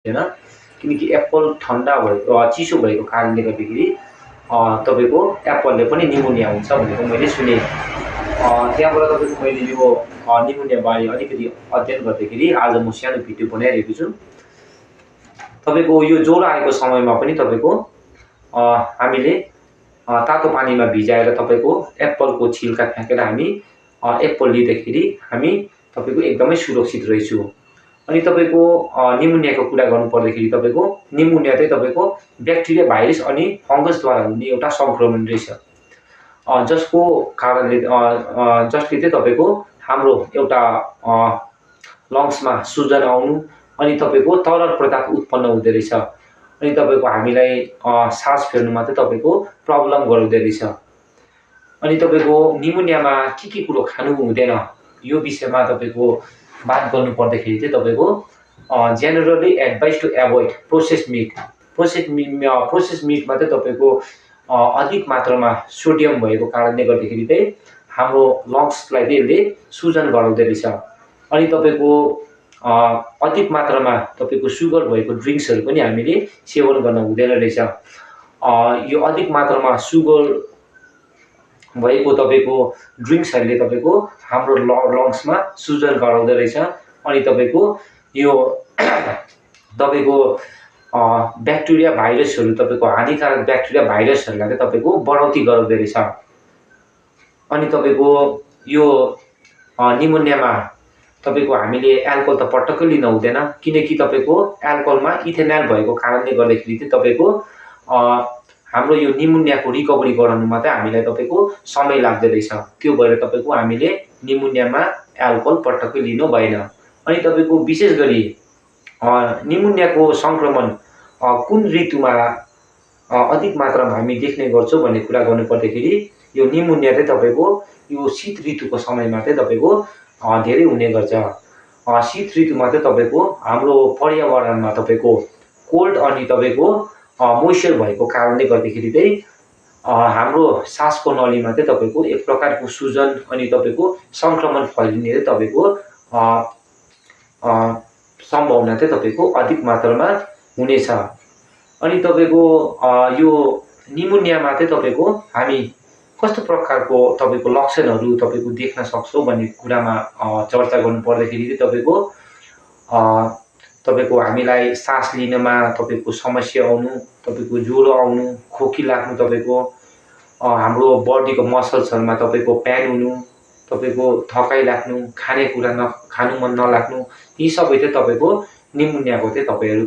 हुँदैन, किनकि एप्पल ठन्डा भएको चिसो भएको कारणले गर्दाखेरि तपाईँको एप्पलले पनि निमोनिया हुन्छ भनेको मैले सुनेँ। त्यहाँबाट तपाईँको मैले यो निमोनियाबारे अलिकति अध्ययन गर्दाखेरि आज म सानो भिडियो बनाइरहेको छु। तपाईँको यो ज्वरो आएको समयमा पनि तपाईँको हामीले तातो पानीमा भिजाएर तपाईँको एप्पलको छिल्का फ्याँकेर हामी एप्पल लिँदाखेरि हामी तपाईँको एकदमै सुरक्षित रहेछौँ। अनि तपाईँको निमोनियाको कुरा गर्नुपर्दाखेरि तपाईँको निमोनिया चाहिँ तपाईँको ब्याक्टेरिया, भाइरस अनि फङ्गसद्वारा हुने एउटा सङ्क्रमण रहेछ, जसको कारणले जसले चाहिँ तपाईँको हाम्रो एउटा लङ्समा सुजन आउनु अनि तपाईँको तरल पदार्थ उत्पन्न हुँदो रहेछ अनि तपाईँको हामीलाई सास फेर्नुमा चाहिँ तपाईँको प्रब्लम गराउँदो रहेछ। अनि तपाईँको निमोनियामा के कुरो खानु हुँदैन यो विषयमा तपाईँको बात गर्नु पर्दाखेरि चाहिँ तपाईँको generally advice to avoid process मिटमा चाहिँ तपाईँको अधिक मात्रामा सोडियम भएको कारणले गर्दाखेरि चाहिँ हाम्रो लङ्सलाई चाहिँ यसले सुजन गराउँदो रहेछ। अनि तपाईँको अधिक मात्रामा तपाईँको सुगर भएको ड्रिङ्क्सहरू पनि हामीले सेवन गर्न हुँदैन रहेछ। यो अधिक मात्रामा सुगर भएको तपाईँको ड्रिङ्क्सहरूले तपाईँको हाम्रो लङ्समा सुजन गराउँदो रहेछ अनि तपाईँको यो तपाईँको ब्याक्टेरिया, भाइरसहरू तपाईँको हानिकारक ब्याक्टेरिया, भाइरसहरूलाई चाहिँ तपाईँको बढाउँती गराउँदो रहेछ। अनि तपाईँको यो निमोनियामा तपाईँको हामीले एल्कोहल त पटक्कै लिन हुँदैन, किनकि तपाईँको एल्कोहलमा इथेनल भएको कारणले गर्दाखेरि चाहिँ तपाईँको हाम्रो यो निमोनियाको रिकभरी गराउनुमा चाहिँ हामीलाई तपाईँको समय लाग्दो रहेछ। त्यो भएर तपाईँको हामीले निमोनियामा एल्कोहल पटक्कै लिनु भएन। अनि तपाईँको विशेष गरी निमोनियाको सङ्क्रमण कुन ऋतुमा अधिक मात्रामा हामी देख्ने गर्छौँ भन्ने कुरा गर्नुपर्दाखेरि यो निमोनिया चाहिँ तपाईँको यो शीत ऋतुको समयमा चाहिँ तपाईँको धेरै हुने गर्छ। शीत ऋतुमा चाहिँ तपाईँको हाम्रो पर्यावरणमा तपाईँको कोल्ड अनि तपाईँको मोइस्चर भएको कारणले गर्दाखेरि चाहिँ हाम्रो सासको नलीमा चाहिँ तपाईँको एक प्रकारको सुजन अनि तपाईँको सङ्क्रमण फैलिने चाहिँ तपाईँको सम्भावना चाहिँ तपाईँको अधिक मात्रामा हुनेछ। अनि तपाईँको यो निमोनियामा चाहिँ तपाईँको हामी कस्तो प्रकारको तपाईँको लक्षणहरू तपाईँको देख्न सक्छौँ भन्ने कुरामा चर्चा गर्नु पर्दाखेरि चाहिँ तपाईँको हामीलाई सास लिनमा तपाईँको समस्या आउनु, तपाईँको ज्वरो आउनु, खोकी लाग्नु, तपाईँको हाम्रो बडीको मसल्सहरूमा तपाईँको पेन हुनु, तपाईँको थकाइ लाग्नु, खानेकुरा खानु मन नलाग्नु, यी सबै चाहिँ तपाईँको निमोनियाको चाहिँ तपाईँहरू